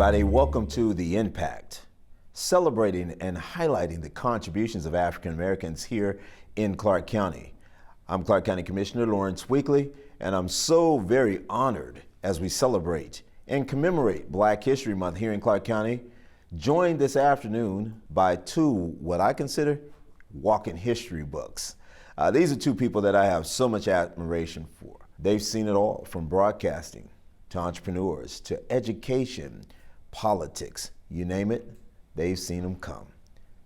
everybody. Welcome to The Impact, celebrating and highlighting the contributions of African Americans here in Clark County. I'm Clark County Commissioner Lawrence Weekly, and I'm so very honored as we celebrate and commemorate Black History Month here in Clark County, joined this afternoon by two what I consider walking history books. These are two people that I have so much admiration for. They've seen it all, from broadcasting to entrepreneurs to education, politics, you name it, they've seen them come.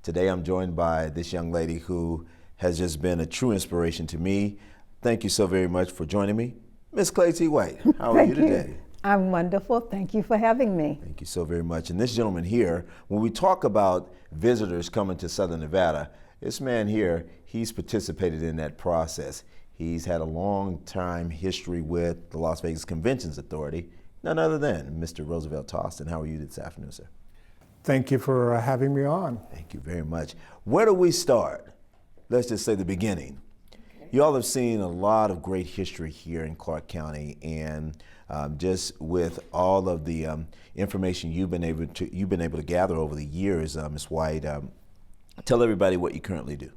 Today I'm joined by this young lady who has just been a true inspiration to me. Thank you so very much for joining me. Miss Claytee White, how are you today? I'm wonderful. Thank you for having me. Thank you so very much. And this gentleman here, when we talk about visitors coming to Southern Nevada, this man here, he's participated in that process. He's had a long time history with the Las Vegas Conventions Authority, none other than Mr. Roosevelt Toston. How are you this afternoon, sir? Thank you for having me on. Thank you very much. Where do we start? Let's just say the beginning. You all have seen a lot of great history here in Clark County, and just with all of the information you've been able to gather over the years, Ms. White, tell everybody what you currently do.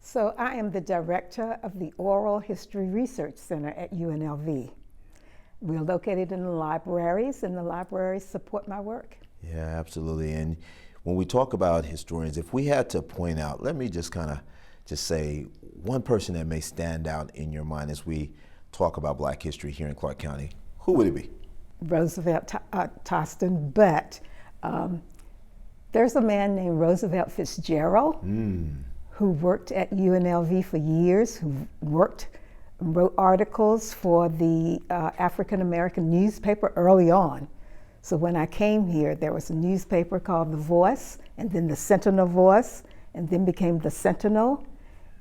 So I am the director of the Oral History Research Center at UNLV. We're located in the libraries, and the libraries support my work. Yeah, absolutely. And when we talk about historians, if we had to point out, let me just kind of say one person that may stand out in your mind as we talk about Black history here in Clark County, who would it be? Roosevelt Toston, but there's a man named Roosevelt Fitzgerald who worked at UNLV for years, who wrote articles for the African American newspaper early on. So when I came here, there was a newspaper called The Voice, and then the Sentinel Voice, and then became the Sentinel.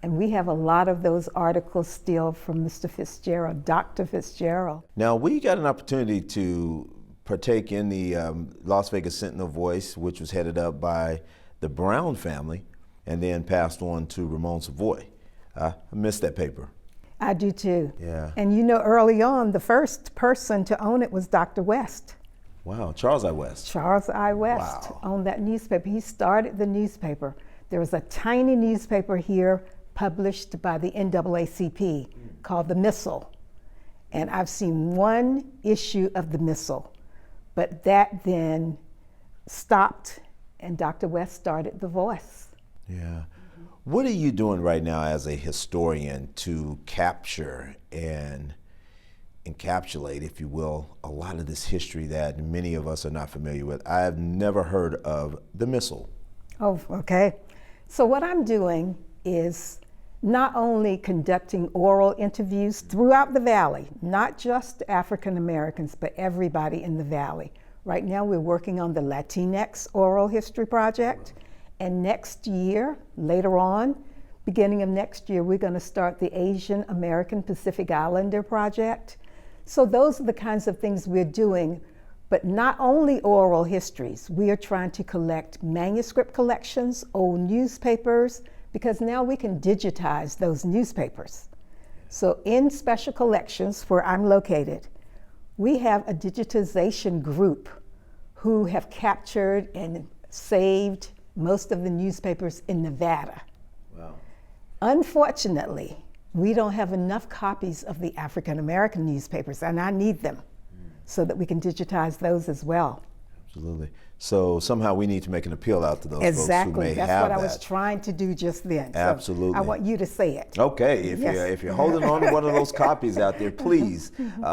And we have a lot of those articles still from Mr. Fitzgerald, Dr. Fitzgerald. Now, we got an opportunity to partake in the Las Vegas Sentinel Voice, which was headed up by the Brown family and then passed on to Ramon Savoy. I missed that paper. I do too. Yeah. And you know, early on, the first person to own it was Dr. West. Wow, Charles I. West. Charles I. West owned that newspaper. He started the newspaper. There was a tiny newspaper here published by the NAACP called The Missile. And I've seen one issue of The Missile, but that then stopped and Dr. West started The Voice. Yeah. What are you doing right now as a historian to capture and encapsulate, if you will, a lot of this history that many of us are not familiar with? I have never heard of The Missile. Oh, okay. So what I'm doing is not only conducting oral interviews throughout the Valley, not just African Americans, but everybody in the Valley. Right now we're working on the Latinx Oral History Project, and next year, later on, beginning of next year, we're going to start the Asian American Pacific Islander Project. So those are the kinds of things we're doing, but not only oral histories. We are trying to collect manuscript collections, old newspapers, because now we can digitize those newspapers. So in special collections where I'm located, we have a digitization group who have captured and saved most of the newspapers in Nevada. Wow. Unfortunately, we don't have enough copies of the African American newspapers, and I need them so that we can digitize those as well. Absolutely. So somehow we need to make an appeal out to those folks who may Exactly. have that. That's what I was trying to do just then. So Absolutely. I want you to say it. Okay, Yes. if you're holding on to one of those copies out there, please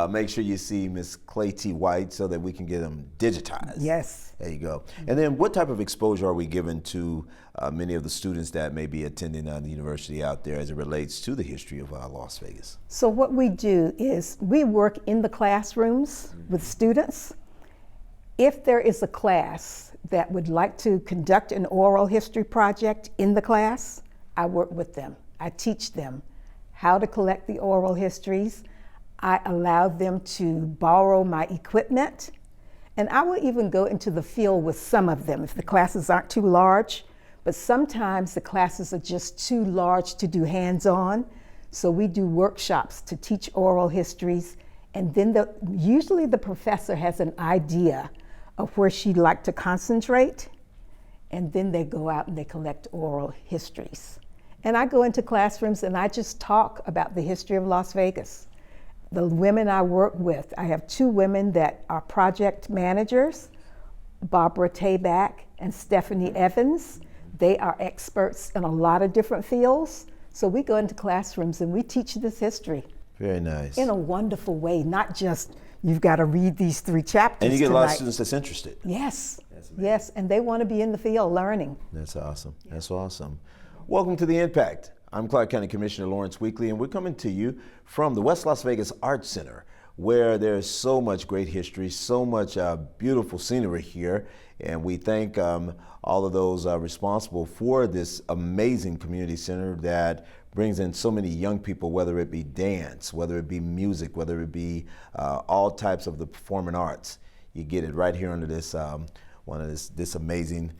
make sure you see Miss Claytee White so that we can get them digitized. Yes. There you go. And then what type of exposure are we giving to many of the students that may be attending the university out there as it relates to the history of Las Vegas? So what we do is we work in the classrooms with students. If there is a class that would like to conduct an oral history project in the class, I work with them. I teach them how to collect the oral histories. I allow them to borrow my equipment, and I will even go into the field with some of them if the classes aren't too large. But sometimes the classes are just too large to do hands-on, so we do workshops to teach oral histories, and then usually the professor has an idea of where she'd like to concentrate, and then they go out and they collect oral histories. And I go into classrooms and I just talk about the history of Las Vegas. The women I work with, I have 2 women that are project managers, Barbara Tabak and Stephanie Evans. They are experts in a lot of different fields. So we go into classrooms and we teach this history. Very nice. In a wonderful way, not just you've got to read these 3 chapters And you get tonight. a lot of students that's interested. Yes, That's amazing. yes, and they want to be in the field learning. That's awesome. That's awesome. Welcome to The Impact. I'm Clark County Commissioner Lawrence Weekly, and we're coming to you from the West Las Vegas Arts Center, where there's so much great history, so much beautiful scenery here. And we thank all of those responsible for this amazing community center that brings in so many young people, whether it be dance, whether it be music, whether it be all types of the performing arts. You get it right here under this this amazing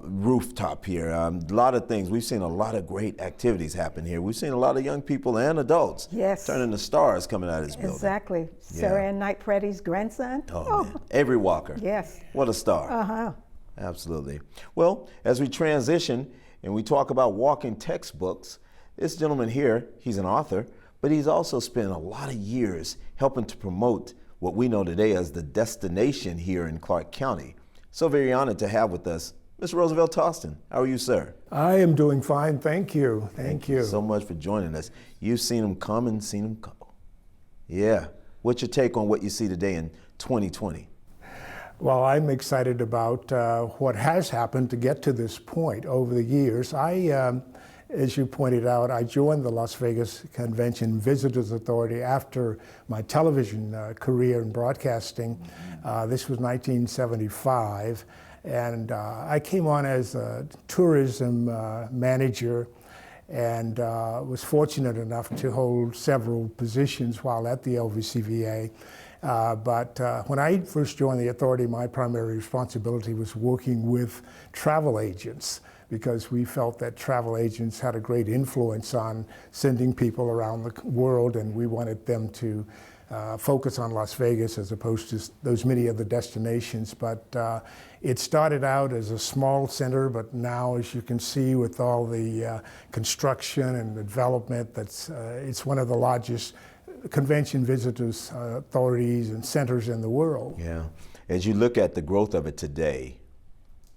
rooftop here. A lot of things. We've seen a lot of great activities happen here. We've seen a lot of young people and adults turning to stars coming out of this building. Exactly. Sarah Ann Knight Preddy's grandson. Oh, man. Avery Walker. Yes. What a star. Uh-huh. Absolutely. Well, as we transition and we talk about walking textbooks, this gentleman here, he's an author, but he's also spent a lot of years helping to promote what we know today as the destination here in Clark County. So very honored to have with us Mr. Roosevelt Toston. How are you, sir? I am doing fine, thank you. Thank you. So much for joining us. You've seen him come and seen him go. Yeah. What's your take on what you see today in 2020? Well, I'm excited about what has happened to get to this point over the years. As you pointed out, I joined the Las Vegas Convention Visitors Authority after my television career in broadcasting. This was 1975. And I came on as a tourism manager and was fortunate enough to hold several positions while at the LVCVA. But when I first joined the authority, my primary responsibility was working with travel agents, because we felt that travel agents had a great influence on sending people around the world, and we wanted them to focus on Las Vegas as opposed to those many other destinations. But it started out as a small center, but now, as you can see, with all the construction and the development, it's one of the largest convention visitors authorities and centers in the world. Yeah. As you look at the growth of it today,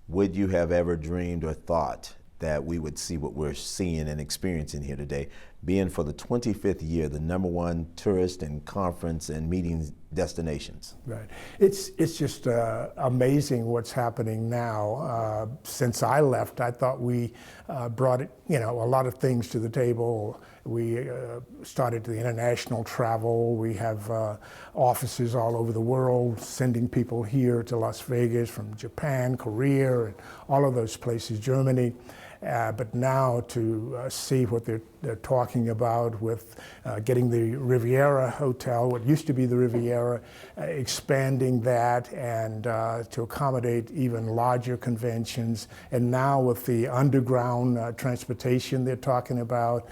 would you have ever dreamed or thought that we would see what we're seeing and experiencing here today, being for the 25th year the #1 tourist and conference and meeting destinations? Right. It's just amazing what's happening now. Since I left, I thought we brought a lot of things to the table. We started the international travel. We have offices all over the world sending people here to Las Vegas from Japan, Korea, and all of those places, Germany. But now to see what they're talking about with getting the Riviera Hotel, what used to be the Riviera, expanding that and to accommodate even larger conventions. And now with the underground transportation they're talking about,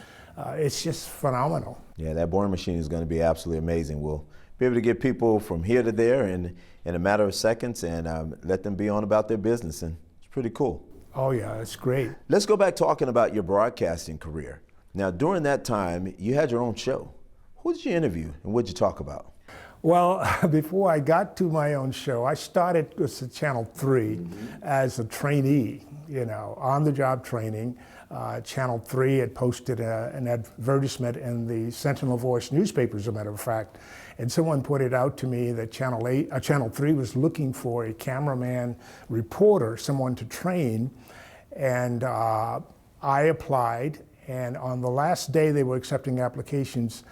it's just phenomenal. Yeah, that boring machine is going to be absolutely amazing. We'll be able to get people from here to there in a matter of seconds and let them be on about their business, and it's pretty cool. Oh yeah, it's great. Let's go back talking about your broadcasting career. Now, during that time, you had your own show. Who did you interview and what did you talk about? Well, before I got to my own show, I started with Channel 3 as a trainee, on-the-job training. Channel 3 had posted an advertisement in the Sentinel Voice newspaper, as a matter of fact, and someone pointed out to me that Channel 3 was looking for a cameraman reporter, someone to train, and I applied, and on the last day they were accepting applications,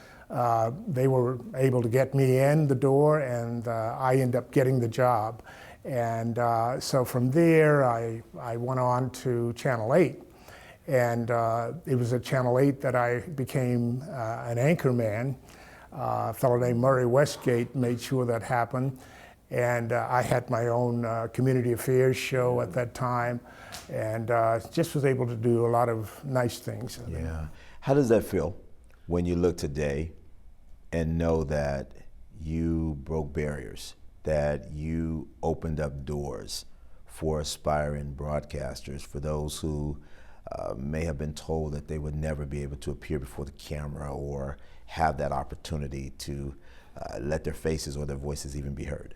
they were able to get me in the door, and I ended up getting the job. And so from there, I went on to Channel 8. And it was at Channel 8 that I became an anchor man. A fellow named Murray Westgate made sure that happened. And I had my own community affairs show at that time, and just was able to do a lot of nice things. Yeah. How does that feel when you look today and know that you broke barriers? that you opened up doors for aspiring broadcasters, for those who may have been told that they would never be able to appear before the camera or have that opportunity to let their faces or their voices even be heard?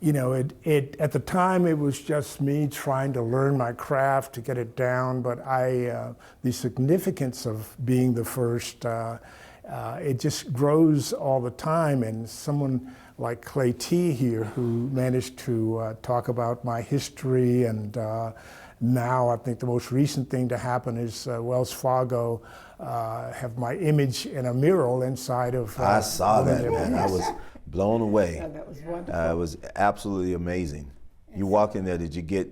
You know, at the time it was just me trying to learn my craft to get it down, but the significance of being the first, it just grows all the time. And someone like Claytee here, who managed to talk about my history, and now I think the most recent thing to happen is Wells Fargo have my image in a mural inside of. I saw that, man. I was blown away. Yeah, that was wonderful. It was absolutely amazing. You walked in there, did you get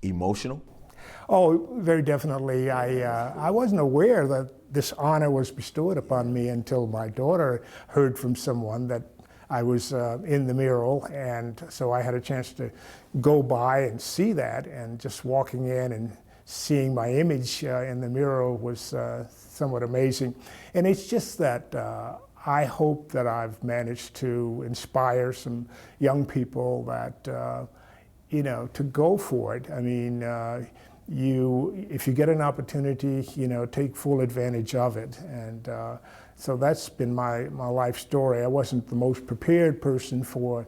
emotional? Oh, very definitely. I wasn't aware that this honor was bestowed upon me until my daughter heard from someone that I was in the mural, and so I had a chance to go by and see that, and just walking in and seeing my image in the mural was somewhat amazing. And it's just that I hope that I've managed to inspire some young people that, you know, to go for it. I mean, if you get an opportunity, you know, take full advantage of it. And so that's been my life story. I wasn't the most prepared person for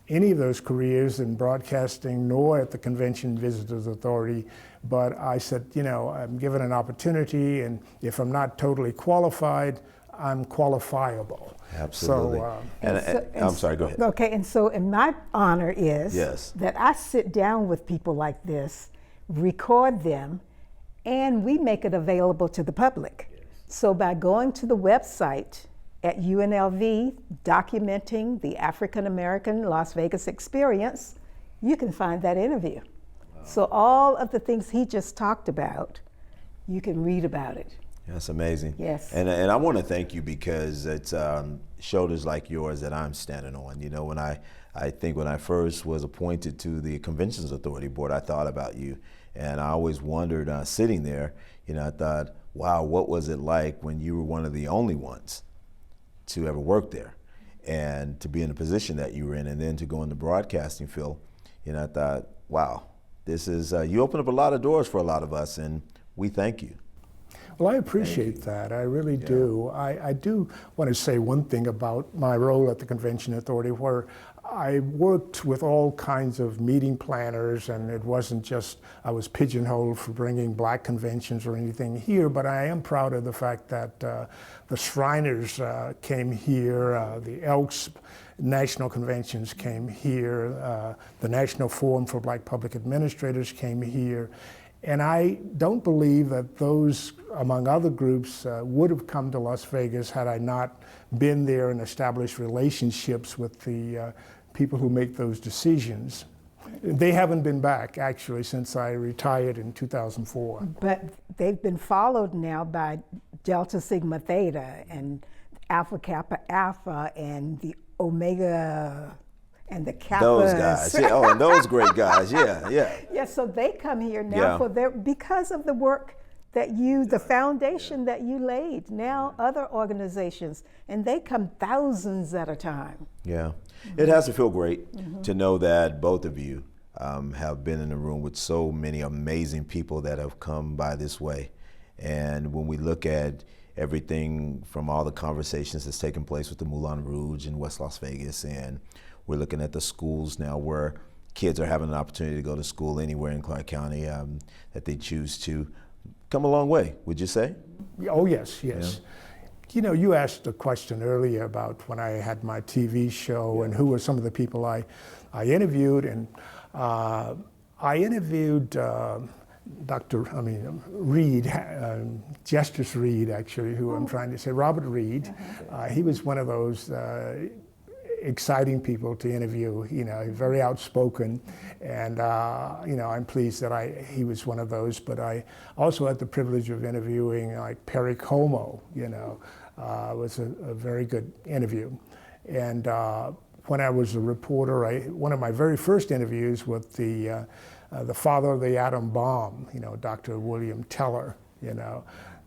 any of those careers in broadcasting, nor at the Convention Visitors Authority, but I said, you know, I'm given an opportunity, and if I'm not totally qualified, I'm qualifiable. Absolutely. So, I'm sorry, go ahead. Okay, and so and my honor is Yes. that I sit down with people like this, record them, and we make it available to the public. Yes. So by going to the website at UNLV, documenting the African American Las Vegas experience, you can find that interview. Wow. So all of the things he just talked about, you can read about it. That's amazing. Yes. And I want to thank you, because it's shoulders like yours that I'm standing on. You know, when I think when I first was appointed to the Conventions Authority Board, I thought about you, and I always wondered, sitting there, you know, I thought, wow, what was it like when you were one of the only ones to ever work there, and to be in the position that you were in, and then to go in the broadcasting field. You know, I thought, wow, this is, you open up a lot of doors for a lot of us, and we thank you. Well, I appreciate that. I really do. I do want to say one thing about my role at the Convention Authority, where I worked with all kinds of meeting planners, and it wasn't just I was pigeonholed for bringing black conventions or anything here, but I am proud of the fact that the Shriners came here, the Elks National Conventions came here, the National Forum for Black Public Administrators came here. And I don't believe that those, among other groups, would have come to Las Vegas had I not been there and established relationships with the people who make those decisions. They haven't been back, actually, since I retired in 2004. But they've been followed now by Delta Sigma Theta and Alpha Kappa Alpha and the Omega and the Kappas. Those guys, yeah. Oh, and those great guys, yeah. Yeah, so they come here now for because of the work that you, the foundation that you laid. Now other organizations, and they come thousands at a time. Yeah, it has to feel great to know that both of you have been in the room with so many amazing people that have come by this way. And when we look at everything from all the conversations that's taken place with the Moulin Rouge in West Las Vegas, and we're looking at the schools now where kids are having an opportunity to go to school anywhere in Clark County that they choose to. Come a long way, would you say? Oh, yes, yes. Yeah. You know, you asked a question earlier about when I had my TV show and who were some of the people I interviewed. And I interviewed Reed, Justice Reed, actually, who I'm trying to say, Robert Reed. He was one of those exciting people to interview, you know, very outspoken, and you know, I'm pleased that he was one of those. But I also had the privilege of interviewing like Perry Como, you know, was a very good interview. And when I was a reporter, one of my very first interviews with the father of the atom bomb, you know, Dr. William Teller, you know,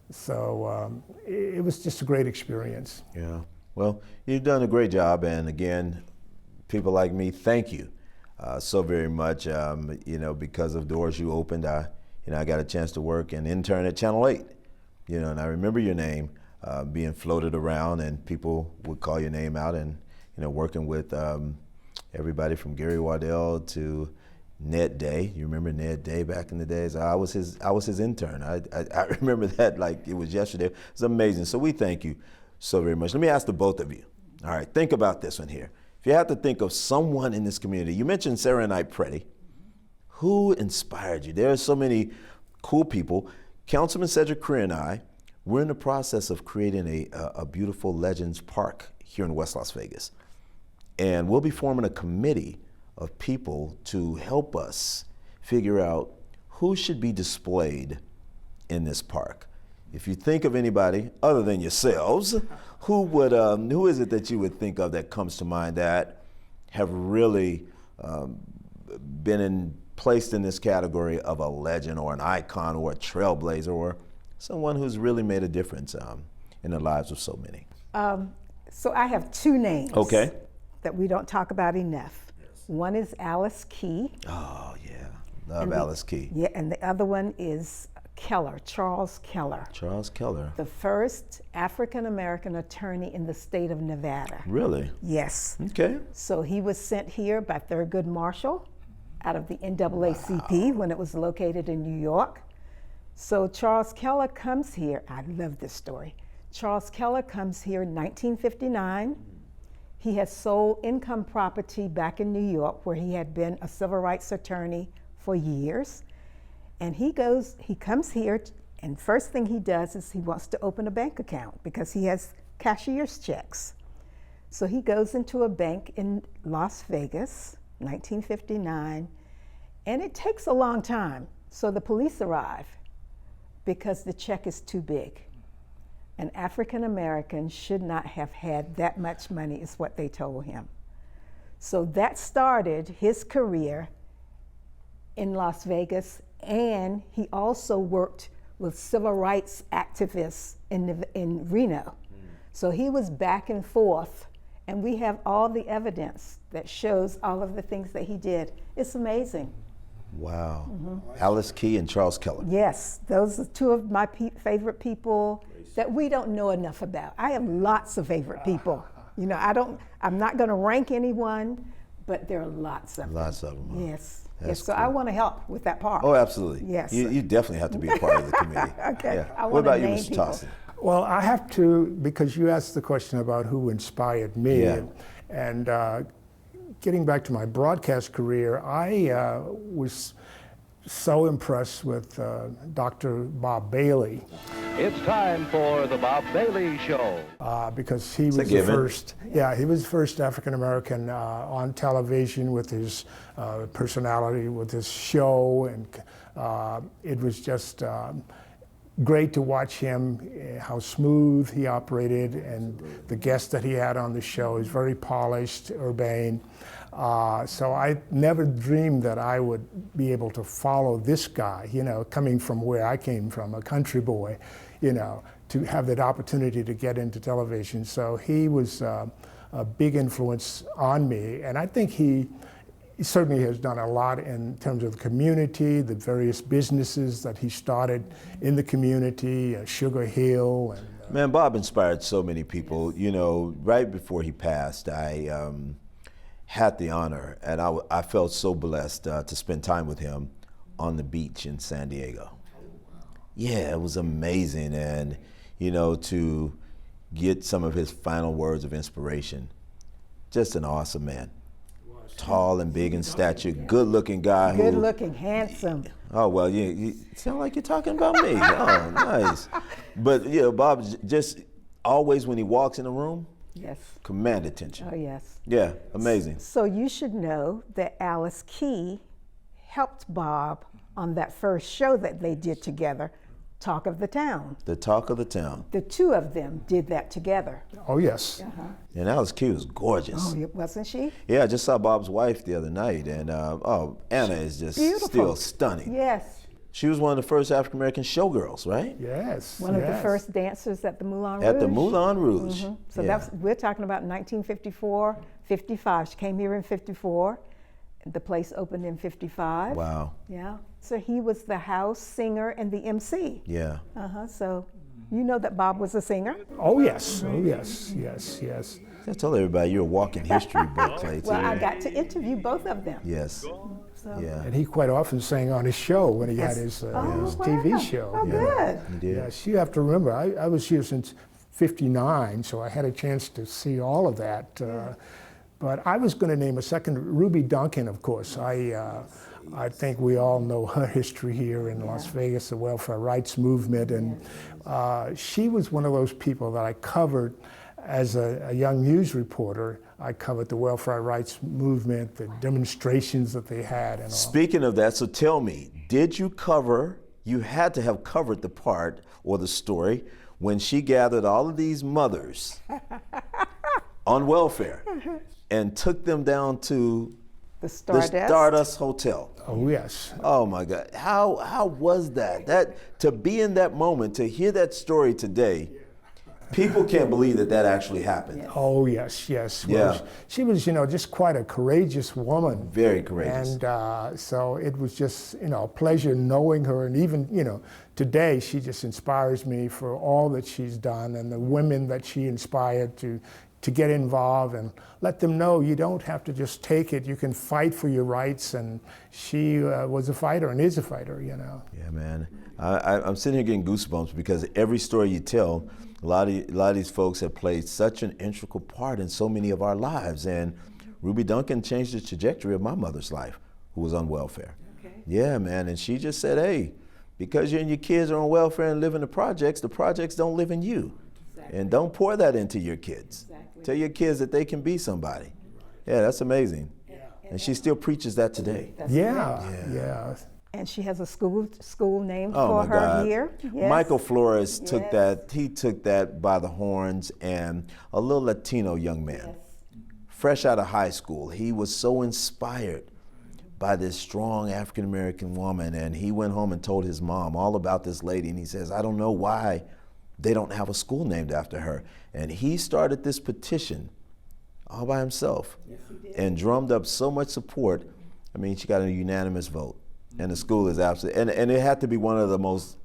so it was just a great experience. Yeah. Well, you've done a great job, and again, people like me, thank you so very much. Because of doors you opened, I got a chance to work and intern at Channel 8. And I remember your name being floated around, and people would call your name out, and working with everybody from Gary Waddell to Ned Day. You remember Ned Day back in the days? I was his intern. I remember that like it was yesterday. It's amazing. So we thank you so very much. Let me ask the both of you. All right, think about this one here. If you have to think of someone in this community, you mentioned Sarah and I Pretty. Who inspired you? There are so many cool people. Councilman Cedric Cree and I, we're in the process of creating a beautiful Legends Park here in West Las Vegas. And we'll be forming a committee of people to help us figure out who should be displayed in this park. If you think of anybody other than yourselves, who is it that you would think of that comes to mind that have really been placed in this category of a legend or an icon or a trailblazer or someone who's really made a difference in the lives of so many? So I have two names that we don't talk about enough. One is Alice Key. Oh, yeah. Love Alice Key. Yeah, and the other one is Keller, Charles Keller. Charles Keller. The first African-American attorney in the state of Nevada. Really? Yes. Okay. So he was sent here by Thurgood Marshall out of the NAACP when it was located in New York. So Charles Keller comes here. I love this story. Charles Keller comes here in 1959. He has sold income property back in New York where he had been a civil rights attorney for years. And he comes here, and first thing he does is he wants to open a bank account because he has cashier's checks. So he goes into a bank in Las Vegas, 1959, and it takes a long time. So the police arrive because the check is too big. An African American should not have had that much money, is what they told him. So that started his career in Las Vegas, and he also worked with civil rights activists in Reno. So he was back and forth, and we have all the evidence that shows all of the things that he did. It's amazing. Wow. Alice Key and Charles Keller. Yes, those are two of my favorite people that we don't know enough about. I have lots of favorite people. I'm not going to rank anyone, but there are lots of them. Lots of them. Huh? Yes. That's So cool. I want to help with that part. Oh, absolutely. Yes. You definitely have to be a part of the committee. Okay. Yeah. What about you, Mr. Toston? Well, I have to, because you asked the question about who inspired me, Yeah. and getting back to my broadcast career, I was so impressed with Dr. Bob Bailey. It's time for the Bob Bailey Show. Because he was the first, he was the first African American on television with his personality, with his show, and it was just great to watch him, how smooth he operated, and the guests that he had on the show. He's very polished, urbane. So I never dreamed that I would be able to follow this guy, coming from where I came from, a country boy, to have that opportunity to get into television. So he was a big influence on me, and I think he certainly has done a lot in terms of the community, the various businesses that he started in the community, Sugar Hill. And, Man, Bob inspired so many people. Right before he passed, I had the honor, and I felt so blessed to spend time with him on the beach in San Diego. Yeah, it was amazing, and to get some of his final words of inspiration. Just an awesome man. Tall and big in stature, good-looking guy. Good-looking, handsome. Oh, well, you sound like you're talking about me. Oh, nice. But, Bob, just always when he walks in a room, Yes. command attention. Oh, yes. Yeah, amazing. So you should know that Alice Key helped Bob on that first show that they did together, Talk of the Town. The Talk of the Town. The two of them did that together. Oh, yes. And Alice Key was gorgeous. Oh, wasn't she? Yeah, I just saw Bob's wife the other night, and Anna is just Beautiful. still stunning. Yes. She was one of the first African American showgirls, right? Yes. One of the yes. first dancers at the Moulin Rouge. At the Moulin Rouge. So Yeah. we're talking about 1954, 55. She came here in 54. The place opened in 55. Wow. Yeah. So he was the house singer and the MC. Yeah. So you know that Bob was a singer? Oh yes. Oh yes. Yes. Yes. I told everybody you're a walking history book, Claytee. Well, I got to interview both of them. Yes. So. Yeah. And he quite often sang on his show when he had his TV wow. show. Oh, good. You did. Yes, you have to remember, I was here since '59, so I had a chance to see all of that. But I was going to name a second, Ruby Duncan, of course. I think we all know her history here in Las Vegas, the welfare rights movement, and she was one of those people that I covered as a young news reporter. I covered the welfare rights movement, the demonstrations that they had, and all. Speaking of that, so tell me, you had to have covered the part or the story when she gathered all of these mothers on welfare and took them down to The Stardust. the Stardust Hotel. Oh yes. Oh my God, how was that? To be in that moment, to hear that story today, people can't believe that actually happened. Oh yes, yes. Yeah. Well, she was, just quite a courageous woman. Very courageous. And so it was just, a pleasure knowing her, and even, today she just inspires me for all that she's done, and the women that she inspired to get involved and let them know you don't have to just take it, you can fight for your rights, and she was a fighter and is a fighter, Yeah, man. I'm sitting here getting goosebumps because every story you tell, a lot of these folks have played such an integral part in so many of our lives. And Ruby Duncan changed the trajectory of my mother's life, who was on welfare. Okay. Yeah, man. And she just said, hey, because you and your kids are on welfare and live in the projects don't live in you. Exactly. And don't pour that into your kids. Exactly. Tell your kids that they can be somebody. Yeah, that's amazing. Yeah. And she still preaches that today. Yeah. And she has a school named Oh for my her God. here. Yes. Michael Flores took Yes. that, he took that by the horns, and a little Latino young man, fresh out of high school. He was so inspired by this strong African-American woman, and he went home and told his mom all about this lady, and he says, I don't know why they don't have a school named after her. And he started this petition all by himself and drummed up so much support. I mean, she got a unanimous vote. And the school is absolutely, and it had to be one of the most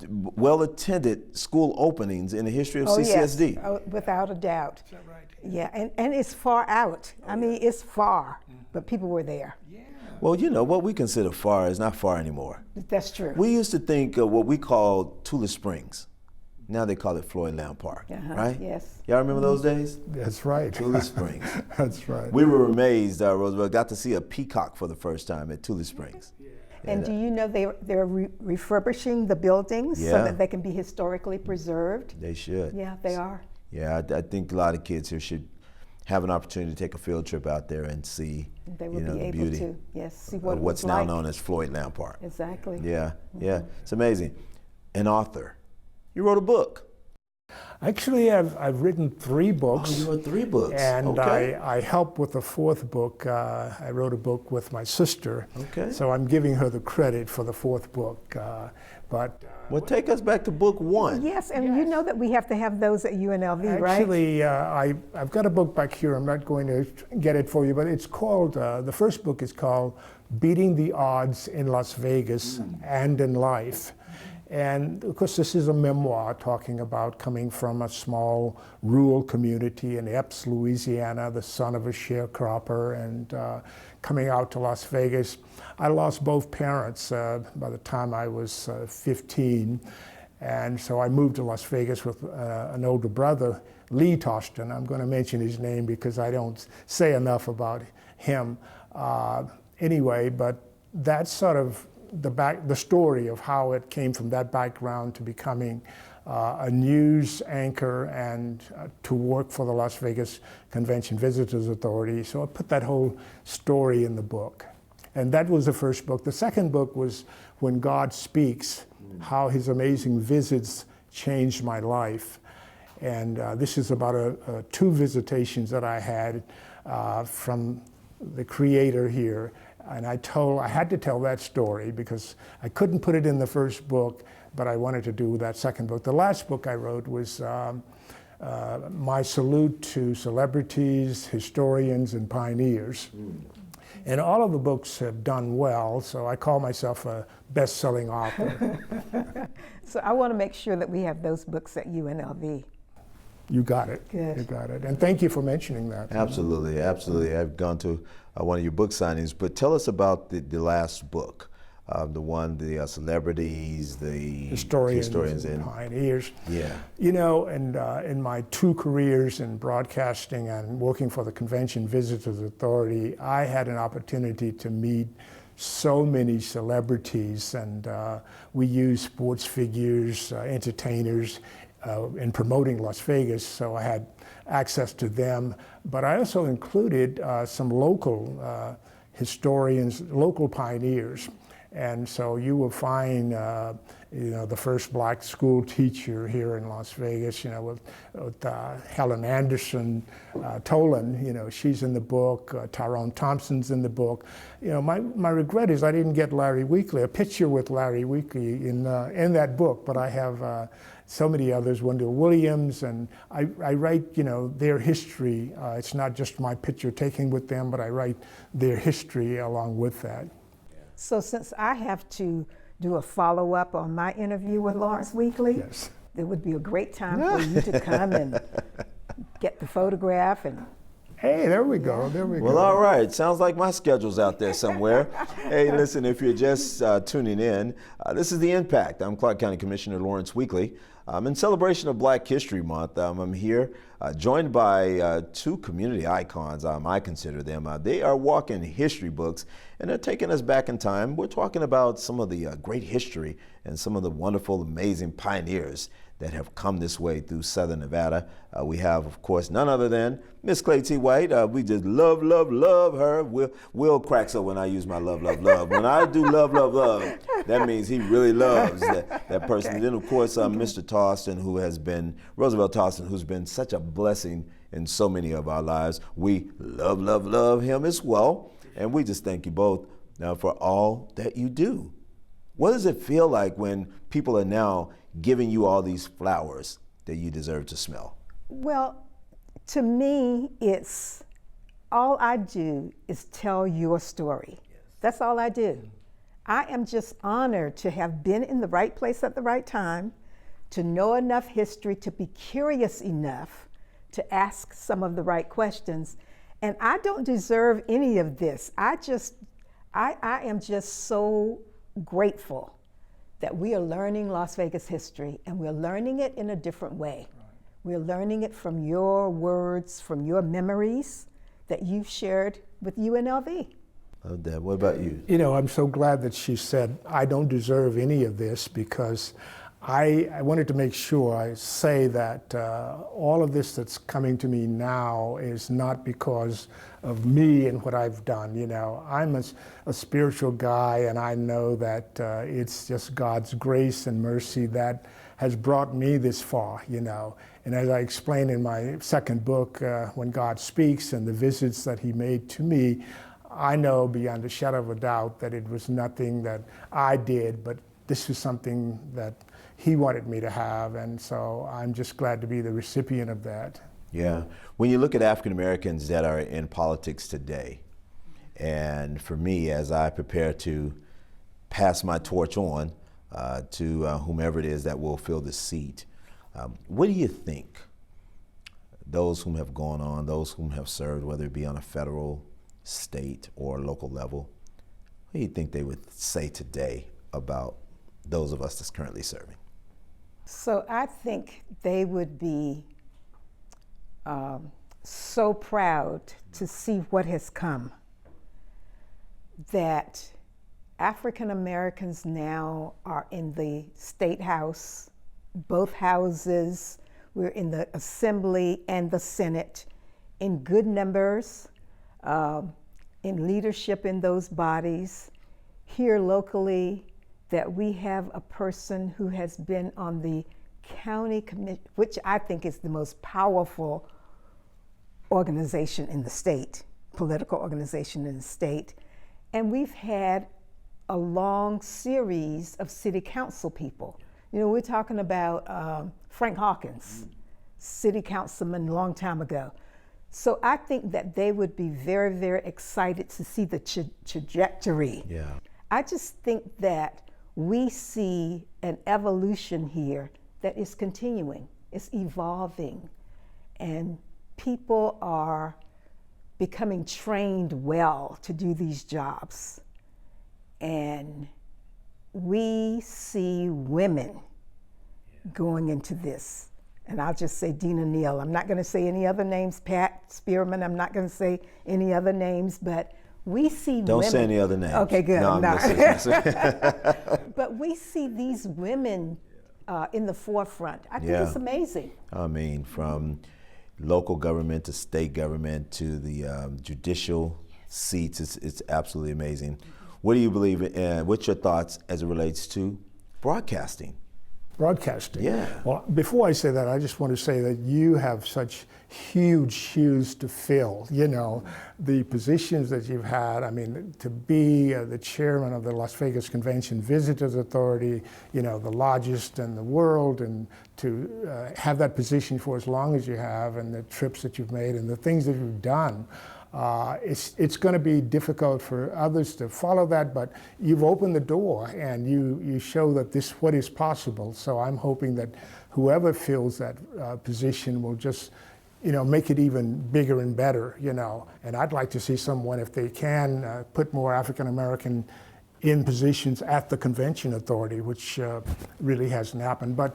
well-attended school openings in the history of CCSD. Yes. Oh, without a doubt. Is that right? Yeah, and it's far out. I mean, it's far, but people were there. Yeah. Well, what we consider far is not far anymore. That's true. We used to think of what we called Tula Springs. Now they call it Floyd Lamb Park, right? Yes. Y'all remember those days? That's right. Tula Springs. That's right. We were amazed, Roosevelt got to see a peacock for the first time at Tula Springs. And do you know they're refurbishing the buildings so that they can be historically preserved? They should. Yeah, they are. Yeah, I think a lot of kids here should have an opportunity to take a field trip out there and see They will be the able beauty to, see what of what's it was now like. known as Floyd Lamb Park. Exactly. Yeah, yeah, it's amazing. An author. You wrote a book. Actually, I've written 3 books. Oh, you wrote 3 books. And okay. I helped with the 4th book. I wrote a book with my sister. Okay. So I'm giving her the credit for the 4th book. Well, take us back to book 1. Yes, and you know that we have to have those at UNLV, right? Actually, I've got a book back here. I'm not going to get it for you, but it's called, the first book is called Beating the Odds in Las Vegas and in Life. And of course, this is a memoir talking about coming from a small rural community in Epes, Louisiana, the son of a sharecropper, and coming out to Las Vegas. I lost both parents by the time I was 15. And so I moved to Las Vegas with an older brother, Lee Toston. I'm going to mention his name because I don't say enough about him. Anyway, but that's sort of the story of how it came from that background to becoming a news anchor and to work for the Las Vegas Convention Visitors Authority. So I put that whole story in the book. And that was the first book. The second book was When God Speaks, how his amazing visits changed my life. And this is about 2 visitations that I had from the creator here And I had to tell that story because I couldn't put it in the first book, but I wanted to do that second book. The last book I wrote was my salute to celebrities, historians, and pioneers. And all of the books have done well, so I call myself a best-selling author. So I want to make sure that we have those books at UNLV. You got it. Good. You got it. And thank you for mentioning that. Absolutely, absolutely. I've gone to one of your book signings, but tell us about the last book, the one, the celebrities, the historians and pioneers. Yeah. You know, and in my 2 careers in broadcasting and working for the Convention Visitors Authority, I had an opportunity to meet so many celebrities, and we use sports figures, entertainers, in promoting Las Vegas, so I had access to them. But I also included some local historians, local pioneers. And so you will find, the first black school teacher here in Las Vegas, with Helen Anderson Tolan, she's in the book. Tyrone Thompson's in the book. My regret is I didn't get Larry Weekley, a picture with Larry Weekley in that book, but I have so many others, Wendell Williams, and I write, their history. It's not just my picture taken with them, but I write their history along with that. So since I have to do a follow-up on my interview with Lawrence Weekley, Yes. it would be a great time for you to come and get the photograph. And Hey, there we go. There we go. Well, all right. Sounds like my schedule's out there somewhere. Hey, listen, if you're just tuning in, this is The Impact. I'm Clark County Commissioner Lawrence Weekley. In celebration of Black History Month, I'm here joined by 2 community icons, I consider them. They are walking history books, and they're taking us back in time. We're talking about some of the great history and some of the wonderful, amazing pioneers that have come this way through Southern Nevada. We have, of course, none other than Miss Claytee White. We just love her. Will cracks up when I use my love. When I do love, that means he really loves that person. Okay. And then, of course, Mr. Toston, Roosevelt Toston, who's been such a blessing in so many of our lives. We love him as well. And we just thank you both for all that you do. What does it feel like when people are now giving you all these flowers that you deserve to smell? well, to me, it's all I do is tell your story. Yes. That's all I do. I am just honored to have been in the right place at the right time, to know enough history, to be curious enough to ask some of the right questions. And I don't deserve any of this. I am just so grateful that we are learning Las Vegas history, and we're learning it in a different way. Right. We're learning it from your words, from your memories that you've shared with UNLV. Love that. What about you? I'm so glad that she said, I don't deserve any of this, because I wanted to make sure I say that all of this that's coming to me now is not because of me and what I've done. I'm a spiritual guy, and I know that it's just God's grace and mercy that has brought me this far, And as I explained in my second book, When God Speaks, and the visits that he made to me, I know beyond a shadow of a doubt that it was nothing that I did, but this is something that he wanted me to have, and so I'm just glad to be the recipient of that. Yeah. When you look at African Americans that are in politics today, and for me, as I prepare to pass my torch on to whomever it is that will fill the seat, what do you think those whom have gone on, those whom have served, whether it be on a federal, state, or local level, what do you think they would say today about those of us that's currently serving? So I think they would be so proud to see what has come, that African Americans now are in the State House, both houses. We're in the Assembly and the Senate in good numbers, in leadership in those bodies. Here locally, that we have a person who has been on the county commission, which I think is the most powerful organization in the state, political organization in the state, And we've had a long series of city council people. You know, we're talking about Frank Hawkins, city councilman a long time ago. So I think that they would be very, very excited to see the trajectory. Yeah. I just think that we see an evolution here that is continuing, it's evolving, and people are becoming trained well to do these jobs. And we see women going into this. And I'll just say Dina Neal. I'm not going to say any other names, Pat Spearman. I'm not going to say any other names, but we see Don't women. say any other names. Okay, good. No, I'm I'm not. listening. But we see these women in the forefront. I think Yeah. it's amazing. I mean, from local government to state government to the judicial seats, it's absolutely amazing. What do you believe in? What's your thoughts as it relates to broadcasting? Broadcasting. Yeah. Well, before I say that, I just want to say that you have such huge shoes to fill. You know, the positions that you've had. I mean, to be the chairman of the Las Vegas Convention Visitors Authority, you know, the largest in the world, and to have that position for as long as you have, and the trips that you've made, and the things that you've done. It's going to be difficult for others to follow that, but you've opened the door and you show that what is possible. So I'm hoping that whoever fills that position will just, you know, make it even bigger and better, you know. And I'd like to see someone, if they can, put more African American in positions at the Convention Authority, which really hasn't happened. But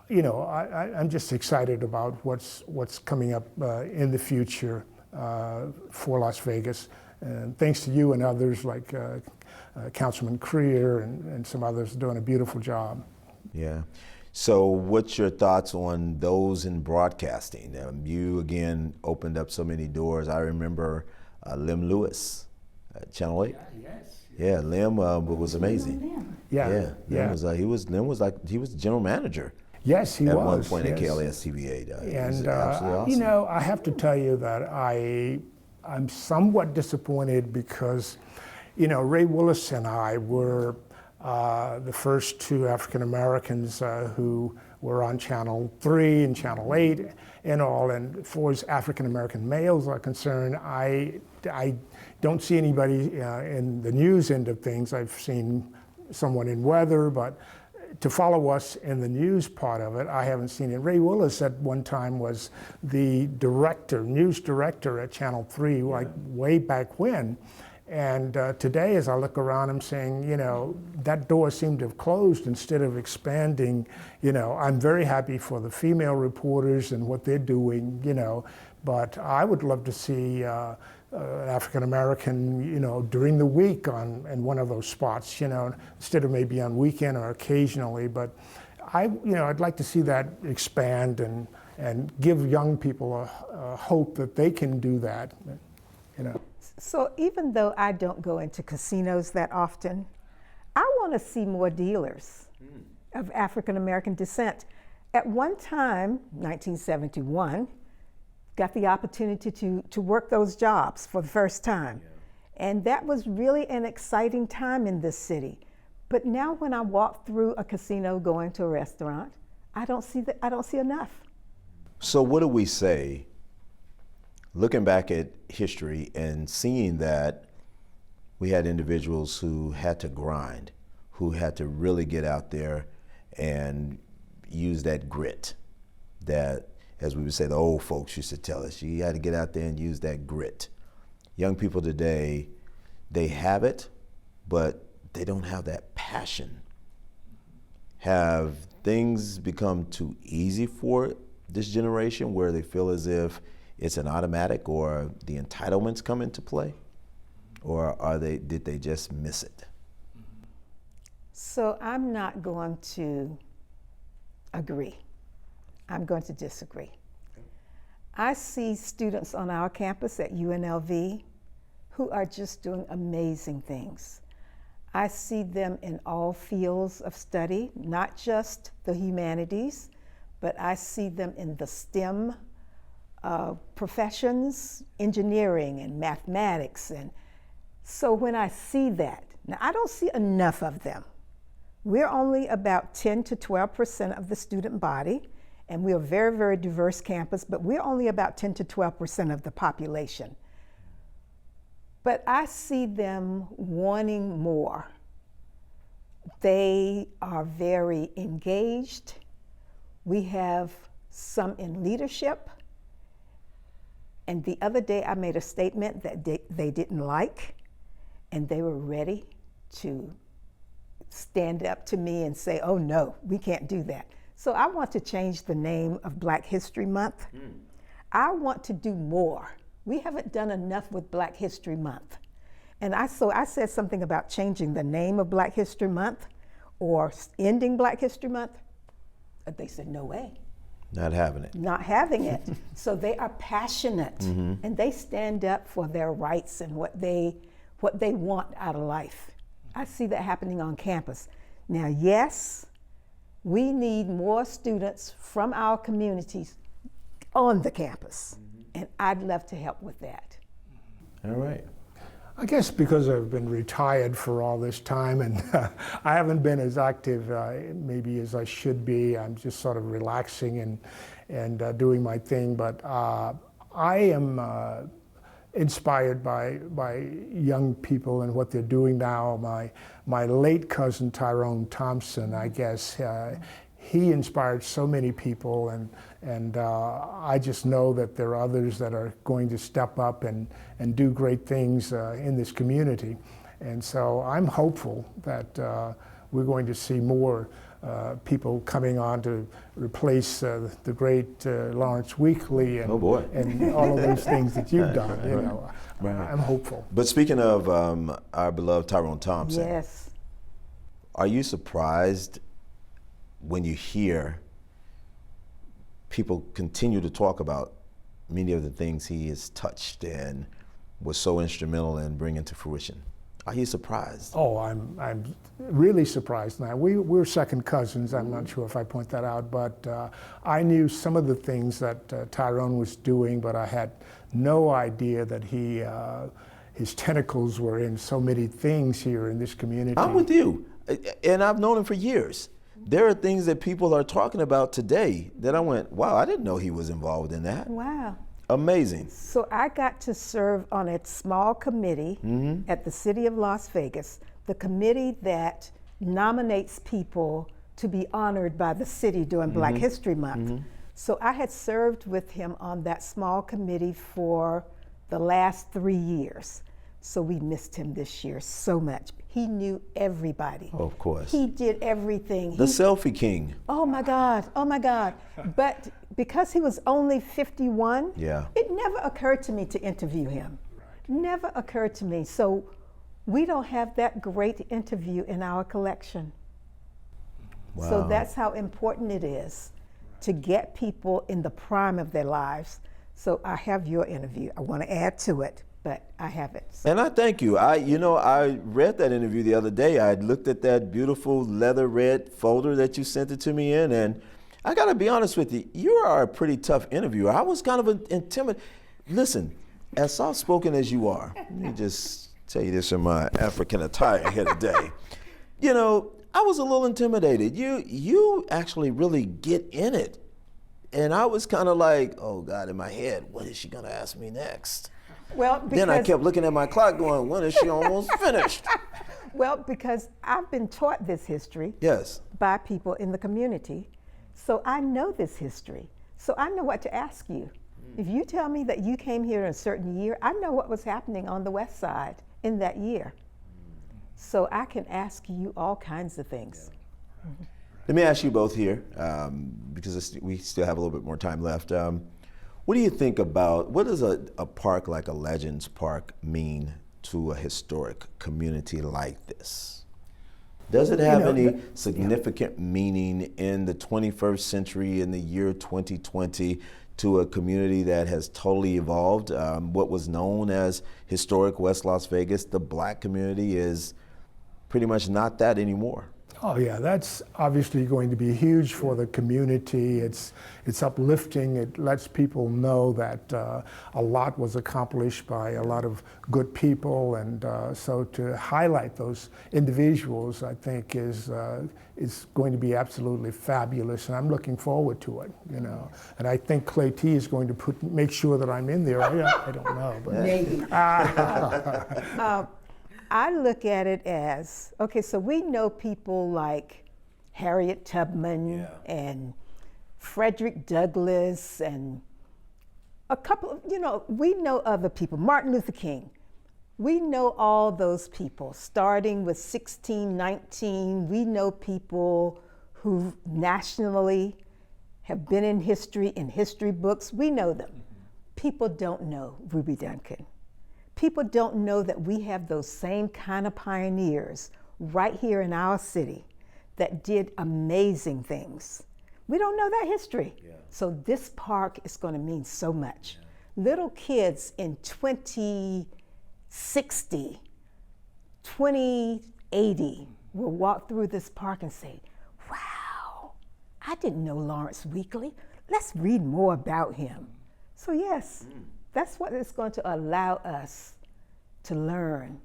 you know, I'm just excited about what's coming up in the future for Las Vegas. And thanks to you and others like Councilman Creer and some others doing a beautiful job. Yeah. So what's your thoughts on those in broadcasting? You, again, opened up so many doors. I remember Lim Lewis at Channel 8. Yes. Yeah, Lim was amazing. Yeah. Lim was general manager. Yes, he at was. One point yes. at KLS-TV8. And absolutely awesome. you know, I have to tell you that I'm somewhat disappointed because, you know, Ray Willis and I were the first two African Americans who were on Channel 3 and Channel 8 and all. And as far as African American males are concerned, I don't see anybody in the news end of things. I've seen someone in weather, but to follow us in the news part of it, I haven't seen it. Ray Willis at one time was the news director at Channel 3, like way back when. And today, as I look around, I'm saying, you know, that door seemed to have closed instead of expanding. You know, I'm very happy for the female reporters and what they're doing, you know, but I would love to see African American, you know, during the week in one of those spots, you know, instead of maybe on weekend or occasionally. But I'd like to see that expand and give young people a hope that they can do that, you know. So even though I don't go into casinos that often, I want to see more dealers of African American descent. At one time, 1971, got the opportunity to work those jobs for the first time. Yeah. And that was really an exciting time in this city. But now when I walk through a casino going to a restaurant, I don't see enough. So what do we say, looking back at history and seeing that we had individuals who had to grind, who had to really get out there and use that grit that, as we would say, the old folks used to tell us, you had to get out there and use that grit. Young people today, they have it, but they don't have that passion. Have things become too easy for this generation where they feel as if it's an automatic, or the entitlements come into play? Or did they just miss it? So I'm not going to agree. I'm going to disagree. I see students on our campus at UNLV who are just doing amazing things. I see them in all fields of study, not just the humanities, but I see them in the STEM professions, engineering and mathematics, and So when I see that, now I don't see enough of them. We're only about 10 to 12% of the student body, and we're a very, very diverse campus, but we're only about 10 to 12% of the population. But I see them wanting more. They are very engaged. We have some in leadership. And the other day I made a statement that they didn't like, and they were ready to stand up to me and say, oh no, we can't do that. So I want to change the name of Black History Month. I want to do more. We haven't done enough with Black History Month. And so I said something about changing the name of Black History Month or ending Black History Month. But they said, no way. Not having it. Not having it. So they are passionate, and they stand up for their rights and what they want out of life. I see that happening on campus. Now, yes, we need more students from our communities on the campus, and I'd love to help with that. All right. I guess because I've been retired for all this time and I haven't been as active maybe as I should be. I'm just sort of relaxing and doing my thing. But I am inspired by young people and what they're doing now. My late cousin Tyrone Thompson, I guess, he inspired so many people, and I just know that there are others that are going to step up and do great things in this community. And so I'm hopeful that we're going to see more people coming on to replace the great Lawrence Weekly and, and all of those things that you've done. You know, I'm hopeful. But speaking of our beloved Tyrone Thompson, Yes. Are you surprised when you hear people continue to talk about many of the things he has touched and was so instrumental in bringing to fruition? Are you surprised? Oh, I'm really surprised now. We're second cousins. I'm not sure if I point that out, but I knew some of the things that Tyrone was doing, but I had no idea that his tentacles were in so many things here in this community. I'm with you, and I've known him for years. There are things that people are talking about today that I went, wow, I didn't know he was involved in that. Wow. Amazing. So I got to serve on a small committee at the City of Las Vegas, the committee that nominates people to be honored by the city during Black History Month. So I had served with him on that small committee for the last 3 years. So we missed him this year so much. He knew everybody. Oh, of course. He did everything. The selfie king. Oh my God, oh my God. But because he was only 51, it never occurred to me to interview him. Never occurred to me. So we don't have that great interview in our collection. Wow. So that's how important it is to get people in the prime of their lives. So I have your interview. I want to add to it, but I have it. And I thank you. I read that interview the other day. I looked at that beautiful leather red folder that you sent it to me in, and I got to be honest with you, you are a pretty tough interviewer. I was kind of intimidated. Listen, as soft-spoken as you are, let me just tell you this in my African attire here today. You know, I was a little intimidated. You actually really get in it. And I was kind of like, oh God, in my head, what is she gonna ask me next? Well, then I kept looking at my clock going, when is she almost finished? Well, because I've been taught this history by people in the community. So I know this history. So I know what to ask you. If you tell me that you came here in a certain year, I know what was happening on the West Side in that year. So I can ask you all kinds of things. Let me ask you both here, because we still have a little bit more time left. What do you think about, what does a park like a Legends Park mean to a historic community like this? Does it have any significant meaning in the 21st century, in the year 2020, to a community that has totally evolved? What was known as historic West Las Vegas, the Black community, is pretty much not that anymore. Oh yeah, that's obviously going to be huge for the community. It's uplifting. It lets people know that a lot was accomplished by a lot of good people, and so to highlight those individuals, I think is going to be absolutely fabulous, and I'm looking forward to it. You know, and I think Claytee is going to make sure that I'm in there. I don't know, but Maybe. I look at it as, okay, so we know people like Harriet Tubman and Frederick Douglass and a couple of, we know other people, Martin Luther King. We know all those people, starting with 1619. We know people who nationally have been in history books. We know them. People don't know Ruby Duncan. People don't know that we have those same kind of pioneers right here in our city that did amazing things. We don't know that history. So this park is going to mean so much. Little kids in 2060, 2080 will walk through this park and say, wow, I didn't know Lawrence Weekley. Let's read more about him. So yes, that's what it's going to allow us to learn.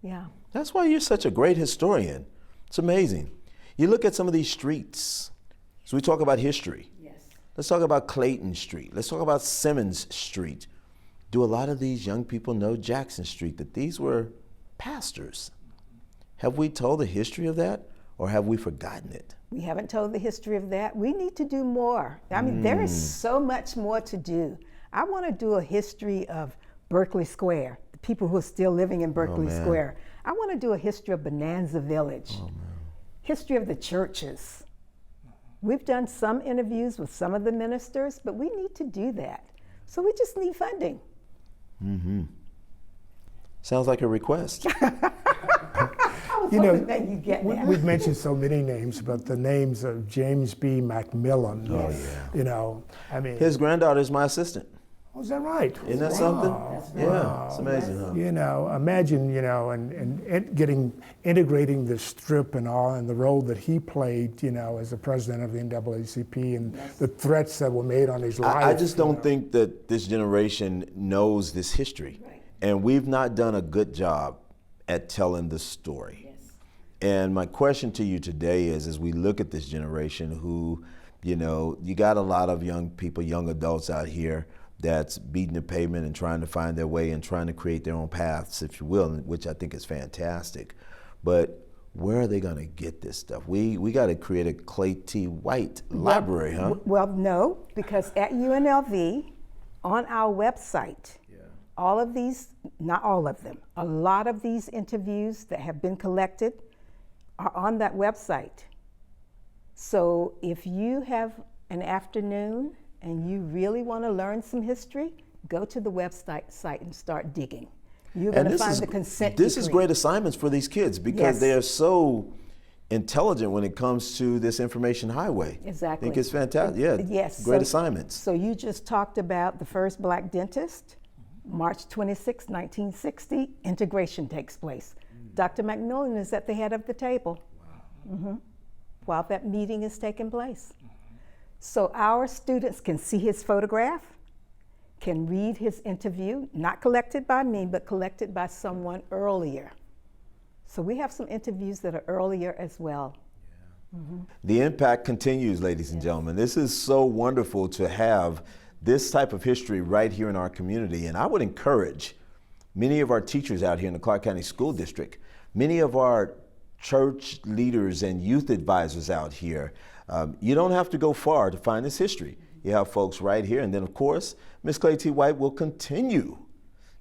Yeah. That's why you're such a great historian. It's amazing. You look at some of these streets. So we talk about history. Yes. Let's talk about Clayton Street. Let's talk about Simmons Street. Do a lot of these young people know Jackson Street, that these were pastors? Have we told the history of that, or have we forgotten it? We haven't told the history of that. We need to do more. I mean, there is so much more to do. I want to do a history of Berkeley Square, the people who are still living in Berkeley Square. I want to do a history of Bonanza Village, history of the churches. We've done some interviews with some of the ministers, but we need to do that. So we just need funding. Sounds like a request. We've mentioned so many names, but the names of James B. Macmillan. I mean, his granddaughter is my assistant. Oh, is that right? Isn't that something? Yeah, it's amazing, huh? Imagine, and integrating the strip and all, and the role that he played, as the president of the NAACP, and the threats that were made on his life. I just don't think that this generation knows this history. Right. And we've not done a good job at telling the story. Yes. And my question to you today is, as we look at this generation who, you got a lot of young people, young adults out here that's beating the pavement and trying to find their way and trying to create their own paths, if you will, which I think is fantastic. But where are they going to get this stuff? We got to create a Claytee White library, huh? Well, no, because at UNLV, on our website, all of these, not all of them, a lot of these interviews that have been collected are on that website. So if you have an afternoon and you really want to learn some history, go to the website and start digging. You're going to find the consent decree. This is great assignments for these kids because they are so intelligent when it comes to this information highway. Exactly. I think it's fantastic. Yeah, yes. Great assignments. So you just talked about the first black dentist. March 26, 1960, integration takes place. Dr. Macmillan is at the head of the table while that meeting is taking place. So our students can see his photograph, can read his interview, not collected by me, but collected by someone earlier. So we have some interviews that are earlier as well. The impact continues, ladies and gentlemen. This is so wonderful to have this type of history right here in our community. And I would encourage many of our teachers out here in the Clark County School District, many of our church leaders and youth advisors out here, you don't have to go far to find this history. You have folks right here. And then, of course, Ms. Claytee White will continue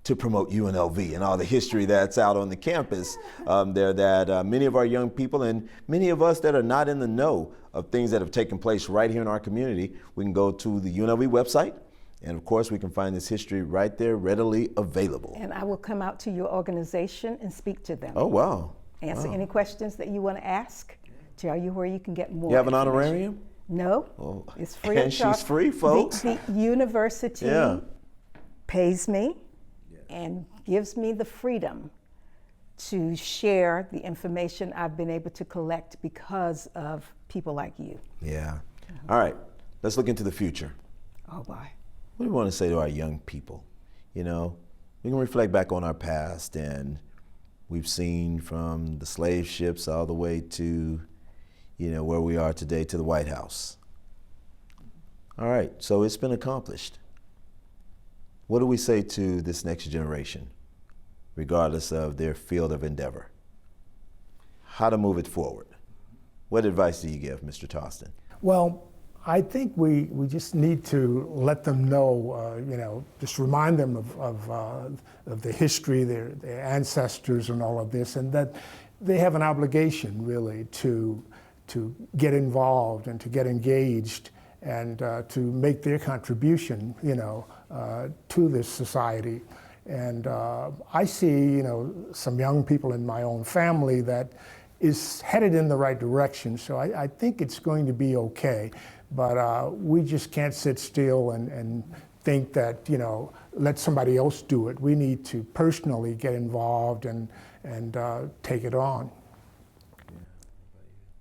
to promote UNLV and all the history that's out on the campus there that many of our young people and many of us that are not in the know of things that have taken place right here in our community, we can go to the UNLV website, and of course we can find this history right there readily available. And I will come out to your organization and speak to them. Oh, wow. Answer any questions that you want to ask, tell you where you can get more. You have an honorarium? No, it's free. And she's free, folks. The university pays me and gives me the freedom to share the information I've been able to collect because of people like you. Yeah. All right, let's look into the future. Oh boy. What do you want to say to our young people? You know, we can reflect back on our past, and we've seen from the slave ships all the way to, you know, where we are today, to the White House. All right, so it's been accomplished. What do we say to this next generation, regardless of their field of endeavor? How to move it forward? What advice do you give, Mr. Toston? Well, I think we just need to let them know, you know, just remind them of the history, their ancestors and all of this, and that they have an obligation really to get involved and to get engaged and to make their contribution, you know, to this society. And I see, you know, some young people in my own family that is headed in the right direction. So I think it's going to be okay. But we just can't sit still and think that, you know, let somebody else do it. We need to personally get involved and take it on.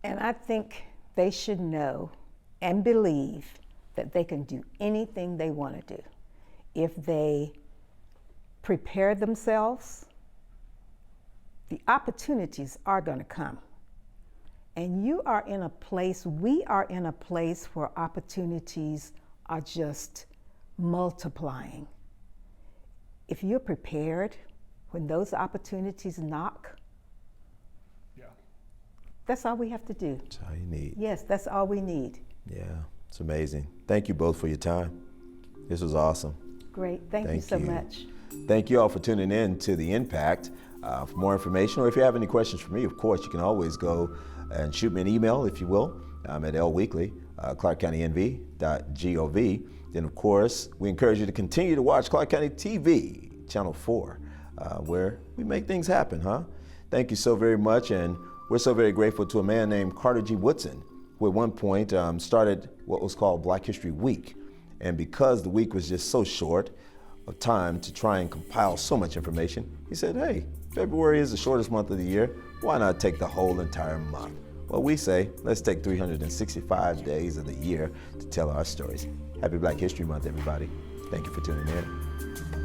And I think they should know and believe that they can do anything they want to do if they prepare themselves. The opportunities are going to come. And you are in a place, we are in a place where opportunities are just multiplying. If you're prepared when those opportunities knock, that's all we have to do. That's all you need. Yes, that's all we need. Yeah, it's amazing. Thank you both for your time. This was awesome. Great, thank you so much. Thank you all for tuning in to The Impact. For more information, or if you have any questions for me, of course, you can always go and shoot me an email, if you will. I'm at lweekly, ClarkCountyNV.gov. Then, of course, we encourage you to continue to watch Clark County TV, Channel 4, where we make things happen, huh? Thank you so very much, and we're so very grateful to a man named Carter G. Woodson, who at one point started what was called Black History Week. And because the week was just so short of time to try and compile so much information, he said, hey, February is the shortest month of the year. Why not take the whole entire month? Well, we say, let's take 365 days of the year to tell our stories. Happy Black History Month, everybody. Thank you for tuning in.